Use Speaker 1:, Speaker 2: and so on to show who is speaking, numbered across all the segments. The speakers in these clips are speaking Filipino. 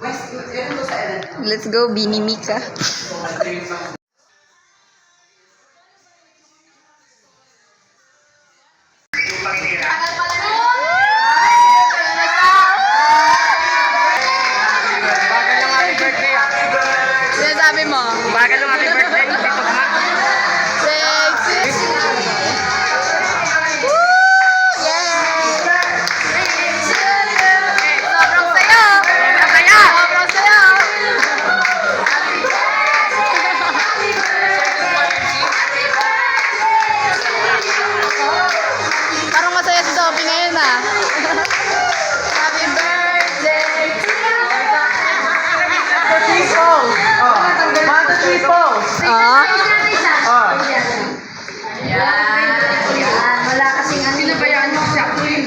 Speaker 1: Let's go, Bini Mika. Sabi mo?
Speaker 2: Bagal ng happy birthday.
Speaker 1: Parang masaya si Sophie ngayon ah. Happy birthday to you.
Speaker 2: One, two, three, pose.
Speaker 1: Wala kasing ano.
Speaker 2: Sinabayaan mo siya.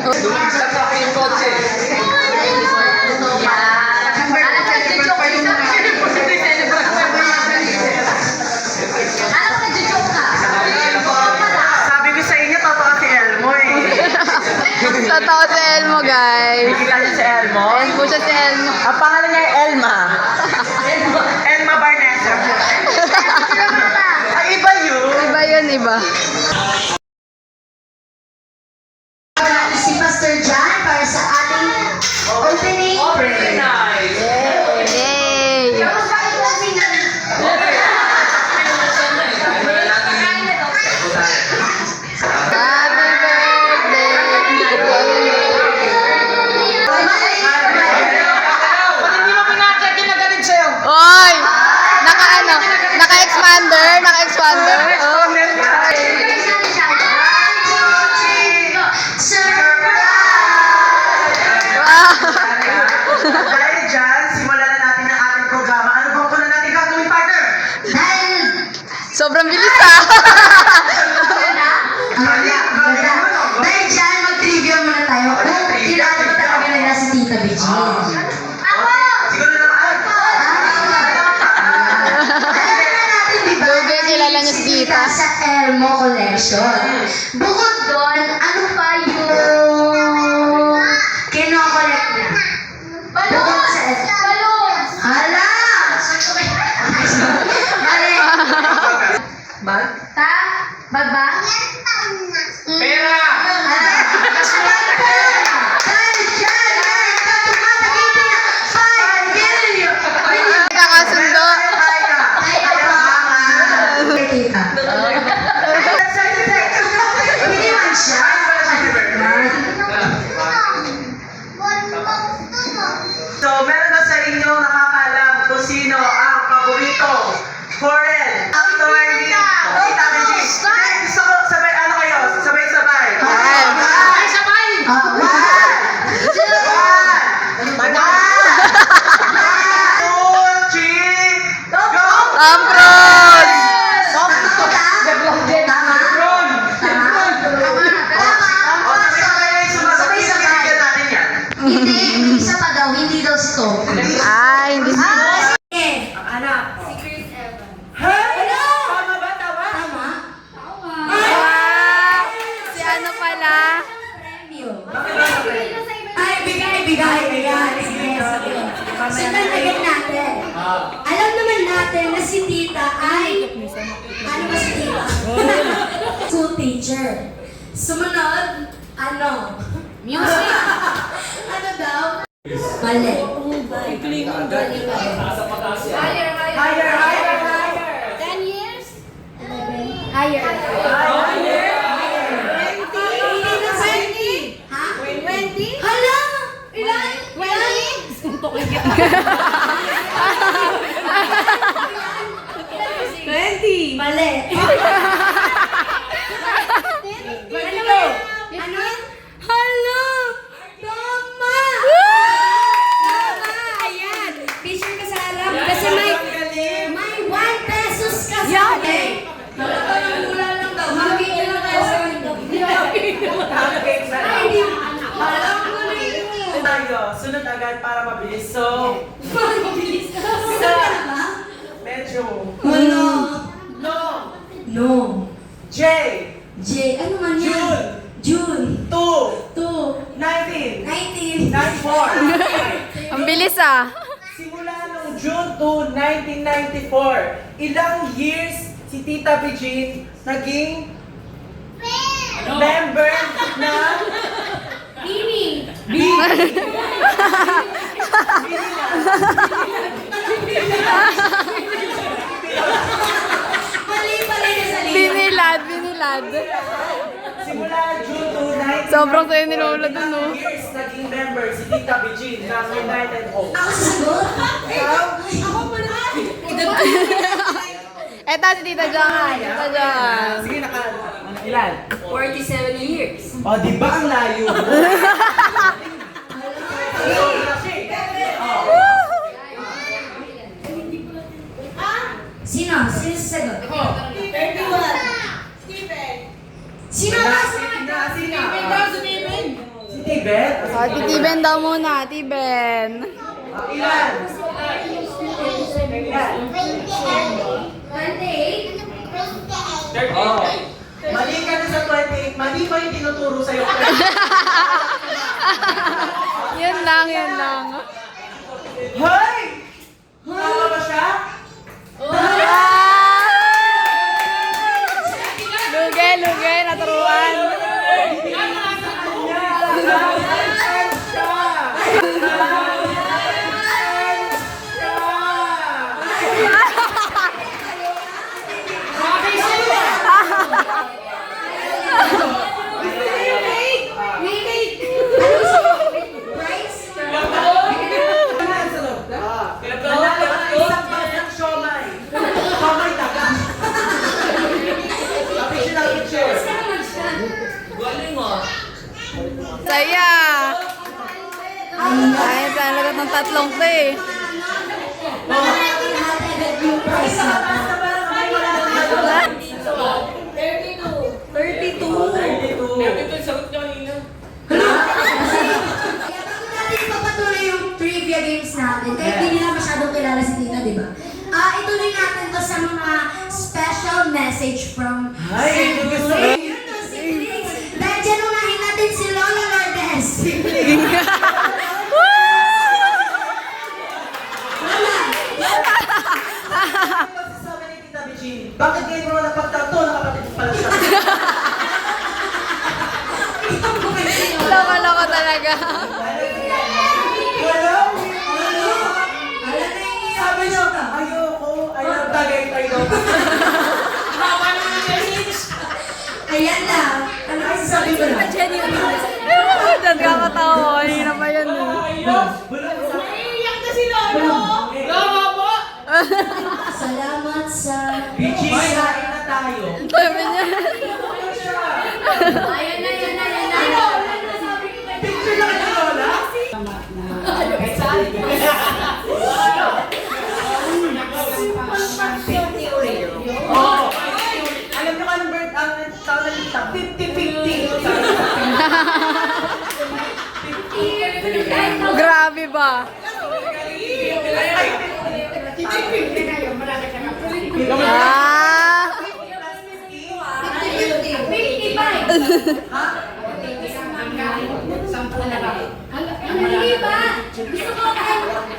Speaker 2: Dumagsak ako yung kotse. Sabi ko sa inyo, totoo si Elmo eh.
Speaker 1: Totoo si Elmo, guys.
Speaker 2: Nakikita niyo si Elmo?
Speaker 1: Ayan po siya si Elmo.
Speaker 2: Ang pangalan niya ay Elma. Elma Barnesa. Ay, iba yun.
Speaker 1: Iba yun, iba.
Speaker 3: Si Pastor John para sa ating opening prayer.
Speaker 1: Yay! Happy birthday!
Speaker 2: Ba't hindi mo pinacheck yung nagalit sa'yo?
Speaker 1: Oy! Naka-expander? Naka-expander? Oh. Wow!
Speaker 2: Dahil dyan, simulan na natin ang ating programa. Ano bang kuna natin gagawin, partner?
Speaker 1: Sobrang bilis ah!
Speaker 3: Dahil dyan, mag-trivia muna tayo. Kung kilala ba talaga nila si Tita Virgin?
Speaker 2: Siguro naman.
Speaker 1: Lugi, kilala niya si Tita.
Speaker 3: Sa Elmo Collection. Bukod doon, ano pa yung kino-collect niya? Bukod sa Hala! Mali!
Speaker 2: Bag?
Speaker 3: Bag ba?
Speaker 2: Pera!
Speaker 3: Dahil dyan, meron ka tumatagitin na 5 million!
Speaker 1: Kakasundo.
Speaker 3: Tita. Hindi man siya.
Speaker 2: So, meron na sa inyo nakakalam kung sino ang paborito. Forel, Actor Tita Virgin. Gusto ko sabay, ano kayo? Sabay-sabay. Sabay!
Speaker 1: Ampron!
Speaker 3: Hindi, isa pa daw, hindi daw stop.
Speaker 1: Ay, hindi. Si ano pala?
Speaker 3: Ay, bigay. Sinalagyan natin. Alam naman natin na si Tita ay, ano ba si Tita? School teacher. Sumunod, ano? Music. Ano daw? Ballet.
Speaker 2: Higher.
Speaker 3: 10 years? 11. Higher. Ha? 20? Hala! Ilan? 20? Suntok lang kita. 20. Mali. Ano? Hala! Tama! Tama! Ayan. Picture ka sa harap. Kasi may 1 pesos ka sa akin. Wala lang daw. Makikita lang tayo sa window. Ay, di. Alam ko na yun.
Speaker 2: Tayo, sunod agad para mabilis. So,
Speaker 3: Mabilis. Sunod ka na ba?
Speaker 2: medyo.
Speaker 3: Ano?
Speaker 2: No.
Speaker 3: No.
Speaker 2: J.
Speaker 3: J. Ano man yan? June.
Speaker 2: 2.
Speaker 3: 2.
Speaker 2: 19.
Speaker 3: 19.
Speaker 2: 94.
Speaker 1: Ang bilis ah.
Speaker 2: C. June 2, 1994, ilang years si Tita Regine naging member na
Speaker 3: Mimi! Mali pala yung salita.
Speaker 1: Binilad, binilad.
Speaker 2: simula June 2, 1994.
Speaker 1: Sobrang sa'yo ninulat dun, no?
Speaker 2: Ilang years naging member si Tita Regine ng United Hope.
Speaker 3: Ako sasagot?
Speaker 2: Ikaw?
Speaker 3: Ako pala.
Speaker 1: Eto si Tita Johan. Tita Johan.
Speaker 2: Sige, ilan?
Speaker 3: 47 years.
Speaker 2: O, di ba ang layo mo?
Speaker 3: Sino? Sino sasagot? 31. Sino ba?
Speaker 2: Sino? Si Tibet?
Speaker 1: O, titiben daw muna, tiben.
Speaker 2: Ilan?
Speaker 3: 28?
Speaker 2: Oh. Mali ka na sa 28. Mali pa yung tinuturo sa'yo.
Speaker 1: Yan lang, yan lang.
Speaker 2: Hoy! Tama ba siya?
Speaker 1: Ah! Luge, luge, naturuan. Saya. Ay, saan lagot ng tatlong to eh.
Speaker 3: Natin. Kahit hindi nila masyadong kilala si Tita, di ba? Ituloy natin to sa mga special message from
Speaker 2: Ay, gusto mo?
Speaker 3: Yun o, si Trix. Dahil dyan unahin natin si Lola Lourdes.
Speaker 2: Sabi ni Tita Regine, bakit ngayon mo napagtato? Nakapatid mo pala siya.
Speaker 1: Loko-loko talaga.
Speaker 2: Wala,
Speaker 3: Alam na yung
Speaker 2: sabi niya, ayoko, ayaw tagay daw.
Speaker 3: Ayan na. Ano kasi sabi ko na?
Speaker 1: Diyan ka katawa. Hirap pa yan eh.
Speaker 3: Salamat sa...
Speaker 2: Regine, kain na tayo.
Speaker 1: Sabi niya.
Speaker 3: Ayan na, ayan na, ayan na.
Speaker 2: Picture na kay Lola? Oo. Alam niyo anong bird ang tawag na lista? 50-50.
Speaker 1: Grabe ba? Ah!
Speaker 3: 55.
Speaker 2: Ha?
Speaker 3: Hindi ba? Gusto ko 10.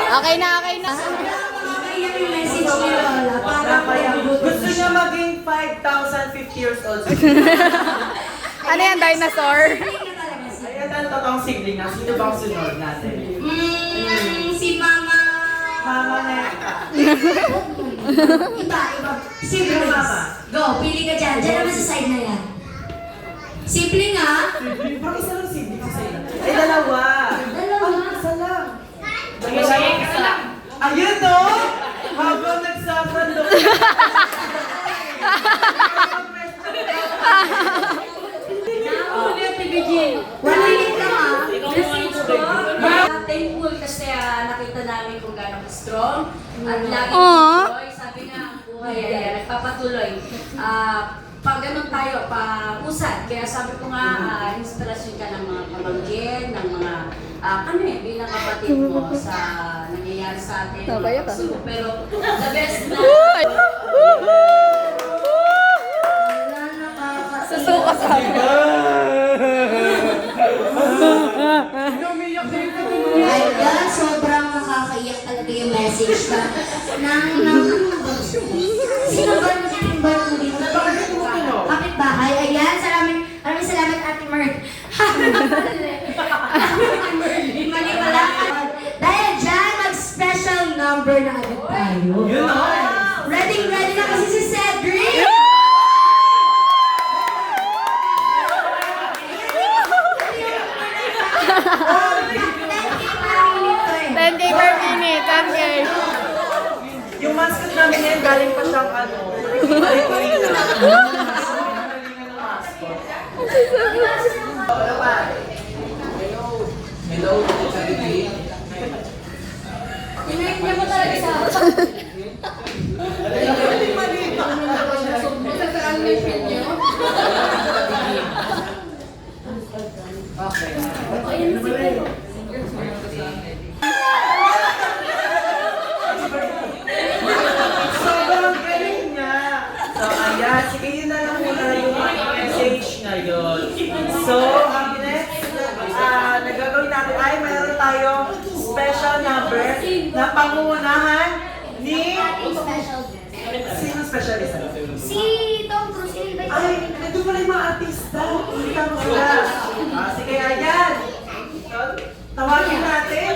Speaker 1: Okay na, okay na.
Speaker 3: Yung message ni Lola para
Speaker 2: Gusto niya maging 5,050 years old.
Speaker 1: Ano yan, dinosaur?
Speaker 2: Ayan ang totoong sibling na. Sino bang sunod natin?
Speaker 3: Si Mama.
Speaker 2: Mama Neka.
Speaker 3: Iba. Si
Speaker 2: Sino
Speaker 3: Grace.
Speaker 2: mama?
Speaker 3: Go, pili ka dyan. Dyan naman sa side na yan. Simple nga.
Speaker 2: Bakit isa lang sibling sa sa'yo? Ay, dalawa.
Speaker 3: Dalawa.
Speaker 2: Isa lang. Ayun no! Habang nagsasando.
Speaker 3: One minute lang ah. Message ko. Thankful kasi nakita namin kung gano'ng strong at lagi
Speaker 1: Aww.
Speaker 3: tuloy. Sabi nga, ang buhay ay nagpapatuloy. Pag ganun tayo, pa-usad. Kaya sabi ko nga, inspirasyon ka ng mga pamangkin, ng mga kami bilang kapatid mo sa nangyayari sa atin.
Speaker 1: Sabay ka.
Speaker 3: Pero the best na...
Speaker 1: Susunod Suka sa
Speaker 3: Ayan, sobrang nakakaiyak talaga yung message ka. Sino ba magiging bar mo dito? Kapitbahay. Ayan, maraming salamat Ate Mer. Mali pala. Dahil dyan, mag-special number na agad tayo.
Speaker 2: Yun o.
Speaker 3: Ready na kasi si Cedric!
Speaker 1: $10K per minute, 10K.
Speaker 2: Yung mascot namin ngayon, galing pa siyang ano. Marina. Hello, Cedric.
Speaker 3: Tinake niya mo talaga sa
Speaker 2: Sobrang galing niya. So, ayan. Sige, yun na lang muna yung message ngayon. So, ang next na gagawin natin ay mayroon tayong special number na pangunahan ni...
Speaker 3: special guest.
Speaker 2: Sino specialist?
Speaker 3: Si Tom Cruise, invite
Speaker 2: Ay, nandun pala yung mga artista. Hindi ka mo sila. Sige, ayan. Tawagin natin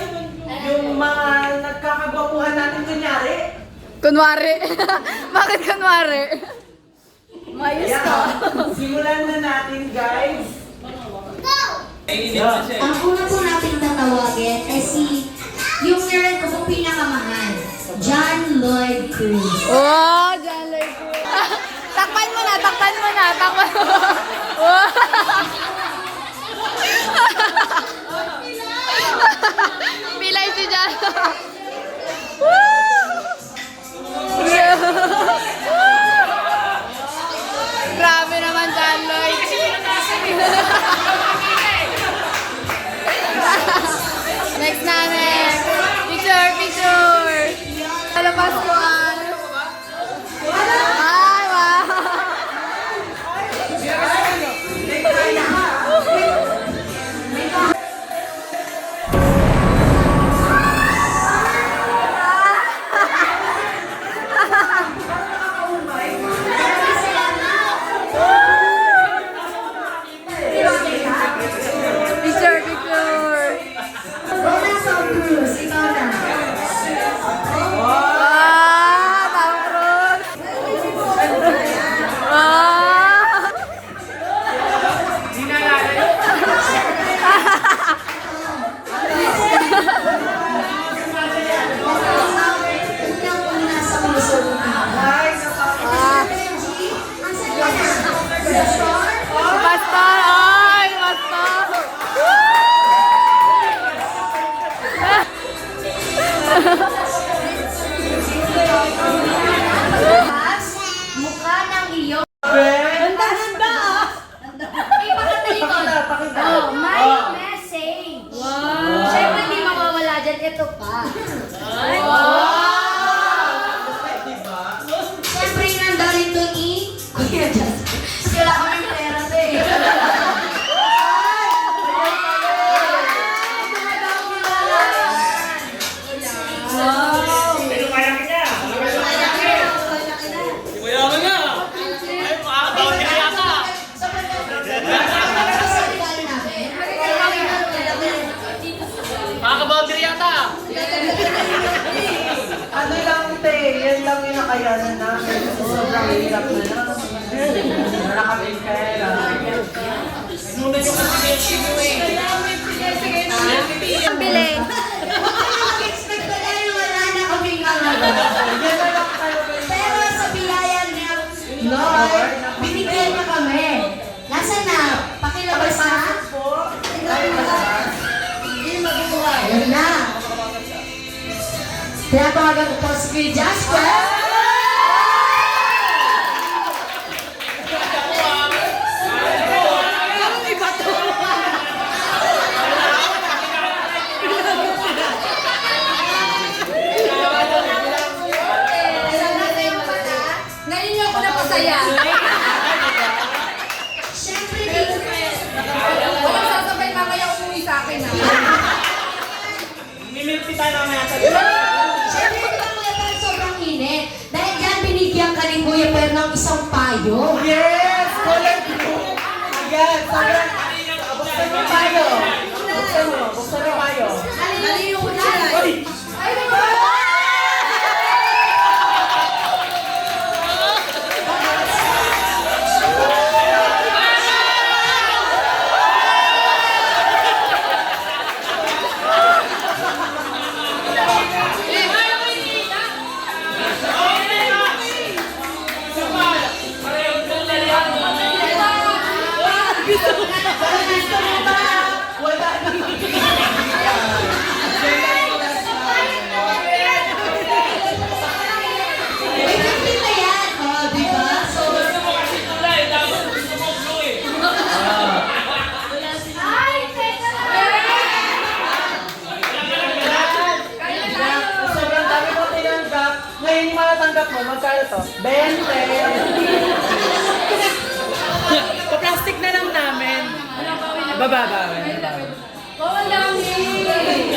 Speaker 2: yung mga nagkakagwapuhan natin kunyari.
Speaker 1: Kunwari. Bakit kunwari? Mayos ka.
Speaker 2: Ayan. Simulan na natin, guys.
Speaker 3: Ang una po natin tatawagin ay yung meron ko pong pinakamahal, John Lloyd Cruz.
Speaker 1: Oh, John Lloyd Cruz. Takpan mo na, takpan mo na, takpan mo. Oh. Pilay si John. Grabe naman, John Lloyd. Next namin. Picture. Palabas ko ang... Ay, wow. Picture.
Speaker 3: Rona Tom Cruise, ikaw na.
Speaker 1: Ah, Tom Cruise. Ah.
Speaker 3: Unang-una sa puso mo.
Speaker 2: Ay,
Speaker 1: Ah.
Speaker 3: Benji, ang saya na. Pastor,
Speaker 1: Pastor, ay, pastor.
Speaker 3: Mas, mukha ng iyong... Handa! Ipakatalikod. Oh, my message. Wow. Siyempre, hindi mawawala dyan. Ito pa. Siyempre, nandarin to ni... Kuya Jazz. Sila kami pera, te.
Speaker 2: ano lang, te, yan lang yung nakayanan namin. Kasi sobrang hirap na lang. Wala kaming pera.
Speaker 1: Pabili.
Speaker 3: Expect ko dahil wala na kaming ano.
Speaker 2: Yan na lang tayo.
Speaker 3: Pero sa biyaya niya, Lord, binigyan niya kami. Nasaan na? Pakilabas na?
Speaker 2: Po. Ay,
Speaker 3: Ayun na. Pinapawagan ko po si Kuya Jasper. Ngayon niyo ako napasaya. isang payo.
Speaker 2: Yes! Color blue! Ayan! Sobrang... Buksan mo tayo! Buksan mo tayo!
Speaker 3: Naliyo ko na.
Speaker 2: Uy!
Speaker 3: Ay, naman!
Speaker 2: Wala na!
Speaker 3: May kapit na yan. Oh, di ba? So,
Speaker 2: Sobrang dami mo tinanggap. Ngayon yung matatanggap mo, magkano to? 20! Pa-plastic na lang namin. Bababawin.
Speaker 3: bawal lang eh.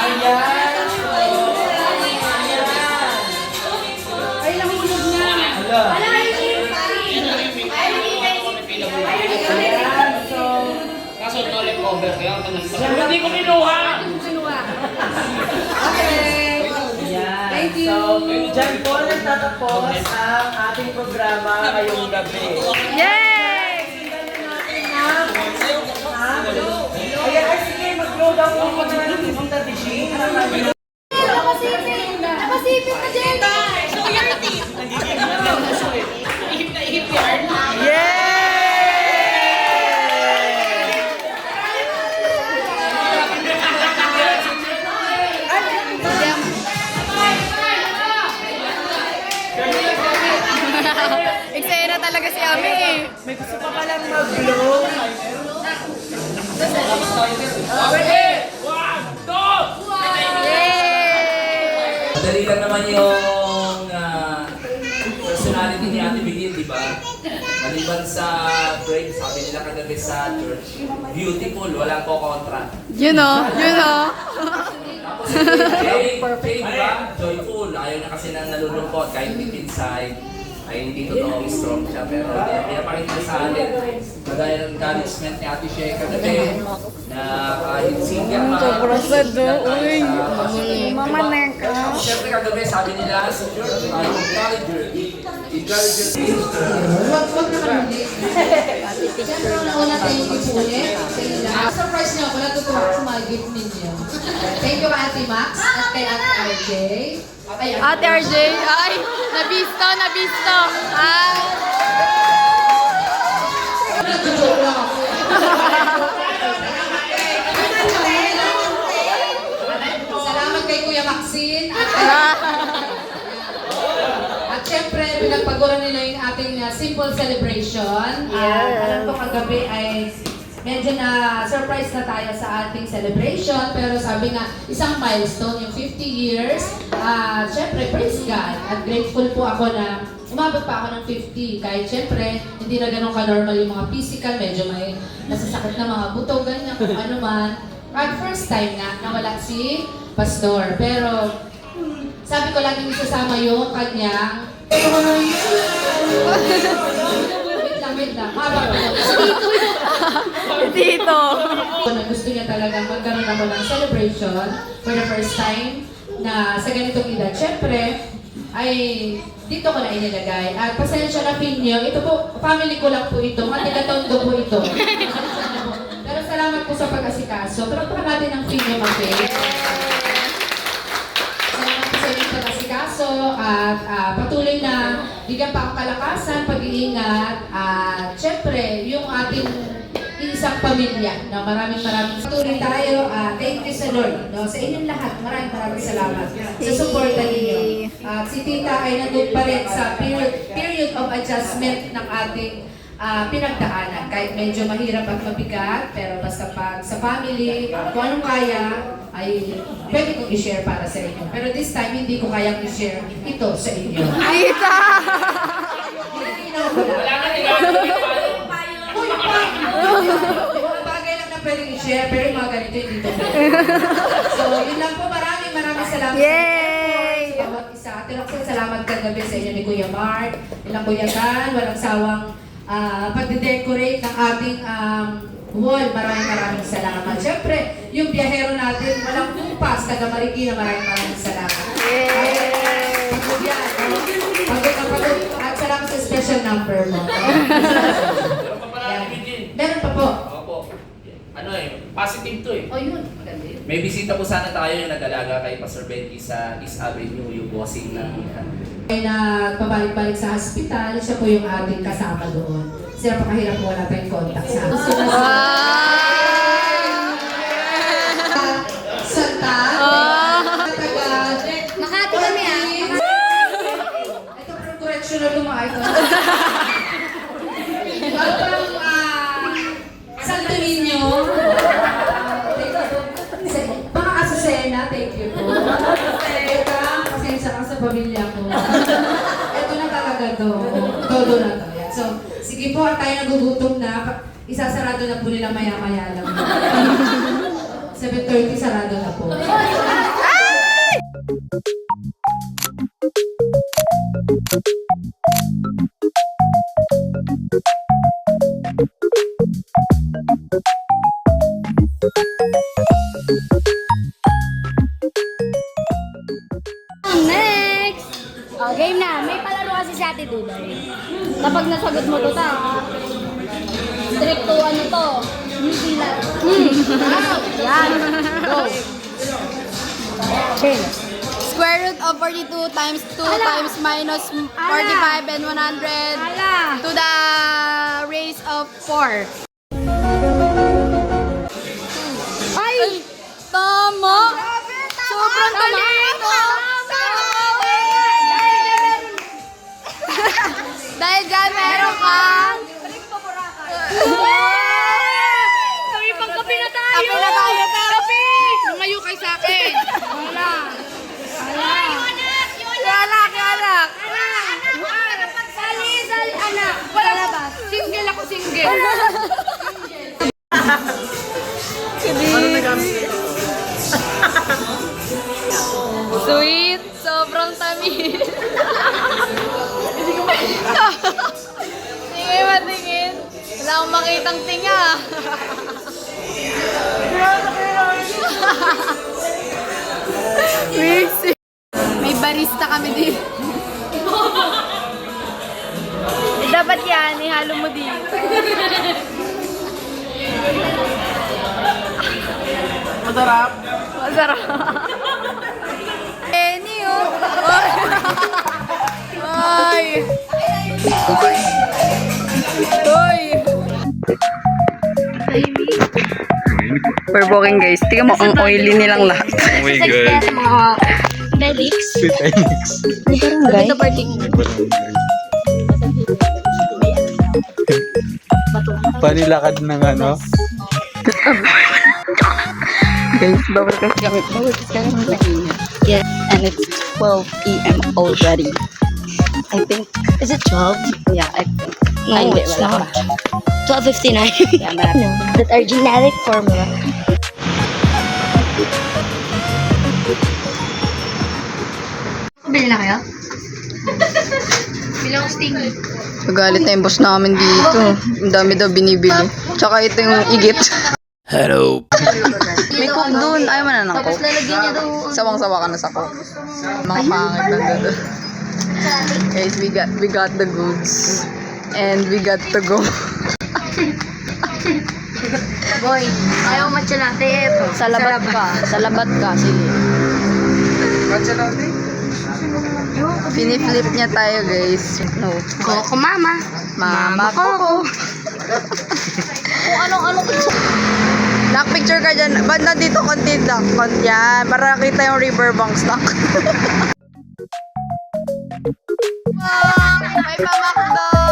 Speaker 2: Ayan!
Speaker 3: Ay, nahulog na.
Speaker 2: Hala.
Speaker 3: Wala, ay,
Speaker 2: Ayan, so...
Speaker 4: Kaso no cover kaya
Speaker 2: Hindi ko kinuha!
Speaker 3: Okay.
Speaker 2: Ayan.
Speaker 3: Thank you.
Speaker 2: So, dyan po nagtatapos ang ating programa ngayong gabi.
Speaker 1: Yay!
Speaker 2: Ayan, ay sige, mag-load out po muna ng ibang tabi-shing.
Speaker 3: Nakasipin na dyan.
Speaker 1: Eksena talaga si Ami eh.
Speaker 2: May gusto pa palang mag-blow.
Speaker 1: Yay!
Speaker 4: Madali lang naman yung personality ni Ate Bigin, di ba? Maliban sa break, sabi nila kagabi sa church, beautiful, walang po kontra.
Speaker 1: You know, you know.
Speaker 4: Tapos si Jay, di ba? Joyful, ayaw niya kasi nang nalulungkot kahit deep inside. Ay hindi totoong strong siya, pero pinapakita sa atin. Kagaya ng encouragement ni Ate Shea kagabi, na kahit single man, uy,
Speaker 1: Mama Neka.
Speaker 4: siyempre kagabi sabi nila si George, encourager.
Speaker 3: Wag naman ulit. Siyempre, una thank you po ulit. Surprise niyo ako, natutuwa sa mga gift ninyo. Thank you kay Ate Max at kay Ate RJ.
Speaker 1: Ate RJ, ay, nabisto, nabisto. Ay.
Speaker 3: Nag-joke lang ako. Salamat kay Kuya Maxine. At syempre, pinagpaguran nila yung ating simple celebration. Alam ko kagabi ay medyo na surprise na tayo sa ating celebration. Pero sabi nga, isang milestone, yung 50 years. Syempre, praise God. At grateful po ako na umabot pa ako ng 50. Kahit syempre, hindi na ganun ka-normal yung mga physical. Medyo may nasasakit na mga buto, ganyan, kung ano man. At first time na nawala si Pastor. Pero sabi ko laging isasama yung kanyang wait lang. Haba pa.
Speaker 1: Dito.
Speaker 3: Na gusto niya talagang magkaroon ako ng celebration for the first time na sa ganitong edad. Siyempre, ay dito ko na inilagay. At pasensya na Pinyo, ito po, family ko lang po ito. Matigatong ko po ito. Pero salamat po sa pag-asikaso. Pero pa natin ang Pinyo mag-bake. Salamat po sa inyong pag-asikaso at patuloy na bigyan pa ang kalakasan, pag-iingat at syempre yung ating isang pamilya na maraming patuloy tayo. Thank you sa Lord, no? Sa inyong lahat, maraming salamat sa suporta ninyo. At si Tita ay nandun pa rin sa period of adjustment ng ating pinagdaanan. Kahit medyo mahirap at mabigat, pero basta pag sa family, kung anong kaya, ay pwede kong i-share para sa inyo. Pero this time, hindi ko kayang i-share ito sa inyo.
Speaker 1: Tita!
Speaker 4: Wala ka nila.
Speaker 3: Uy, mga bagay lang na pwedeng i-share, pero yung mga ganito hindi to. So, yun lang po. Maraming salamat
Speaker 1: Yay!
Speaker 3: sa bawat isa. At salamat
Speaker 5: Salamat kagabi sa inyo ni Kuya Mark, ilang Kuya Gan, walang sawang pagde-decorate ng ating wall. Maraming salamat. Siyempre, yung biyahero natin, walang kumpas, taga Marikina, maraming salamat. Pagod yan. Pagod na pagod. At salamat sa special number mo.
Speaker 4: Pero pa pala din.
Speaker 5: Meron pa po.
Speaker 4: Opo. Ano positive to
Speaker 5: O yun, maganda yun.
Speaker 4: May bisita po sana tayo yung nag-alaga kay Pastor Benji sa East Avenue, yung bossing ng
Speaker 5: Ay nagpabalik-balik sa hospital, siya po yung ating kasama doon. Sila pakahirap po wala tayong contact sa hospital. Santa.
Speaker 3: Makati kami
Speaker 5: Ito parang correctional yung mga ito. Parang Santo Niño. Mga Azucena, thank you po. Teka, pasensya ka sa pamilya ko. Ito na talaga to. Todo na to. Yan. So, sige po, at tayo nagugutom na. Isasarado na po nila maya-maya lang. 7:30 sarado na po.
Speaker 3: Next! O, game na. May palaro kasi si Ate Duday. Kapag nasagot mo to, strict to ano to, hindi lang. Yan. Go. Okay.
Speaker 1: Square root of 42 times 2 times minus 45 and 100 to the raise of 4.
Speaker 3: Ay!
Speaker 1: Tama! Sobrang talino! Dahil dyan meron kang...
Speaker 3: Kami pang kape na tayo!
Speaker 1: Kape na tayo, pero...
Speaker 3: Kape!
Speaker 1: Lumayo kay sa akin!
Speaker 3: Wala! Wala!
Speaker 1: Anak!
Speaker 3: Anak! Sali, anak!
Speaker 1: Wala labas! Single ako, single! Sweet! Sobrang tamis! Hindi ko makita! Tingin matingin! Wala akong makitang tinga! May barista kami dito. Dapat yan, ihalo mo dito.
Speaker 2: Masarap.
Speaker 1: Masarap. Any oh. Ay. Uy.
Speaker 6: We're walking guys. Tingnan mo, ang oily nilang lahat.
Speaker 7: Oh my God.
Speaker 3: Mga Delix.
Speaker 7: Sweet Enix.
Speaker 1: Ito party.
Speaker 7: Panilakad ng ano?
Speaker 6: Guys, bawal kasi kami mainit. Yes, and it's 12 p.m. already. I think, is it 12? Yeah, I think.
Speaker 3: No,
Speaker 6: Ay, hindi,
Speaker 3: it's
Speaker 6: wala
Speaker 3: not.
Speaker 6: pa.
Speaker 3: 12:59.
Speaker 6: Yeah, marami.
Speaker 3: That our genetic formula. Bili na kayo? Bilang stingy.
Speaker 6: Magalit na yung boss namin dito. Ang dami daw binibili. Tsaka ito yung igit.
Speaker 7: Hello.
Speaker 6: May cook dun. Ayaw man na ng
Speaker 3: Tapos
Speaker 6: cook.
Speaker 3: lalagyan niya daw.
Speaker 6: Sawang-sawa ka na sa cook. Mga pangit lang doon. Guys, we got the goods. And we got to go.
Speaker 3: Boy, ayaw matchalate ito.
Speaker 6: Sa labat ka. Sa labat ka. Sige.
Speaker 2: Matcha natin?
Speaker 6: Piniflip niya tayo guys. No.
Speaker 3: Coco mama.
Speaker 6: Mama ko.
Speaker 3: Kung anong-anong
Speaker 6: Nak picture ka dyan. Ba't nandito konti lang? Yan. Para nakita yung riverbank stock.
Speaker 1: May pamakdo!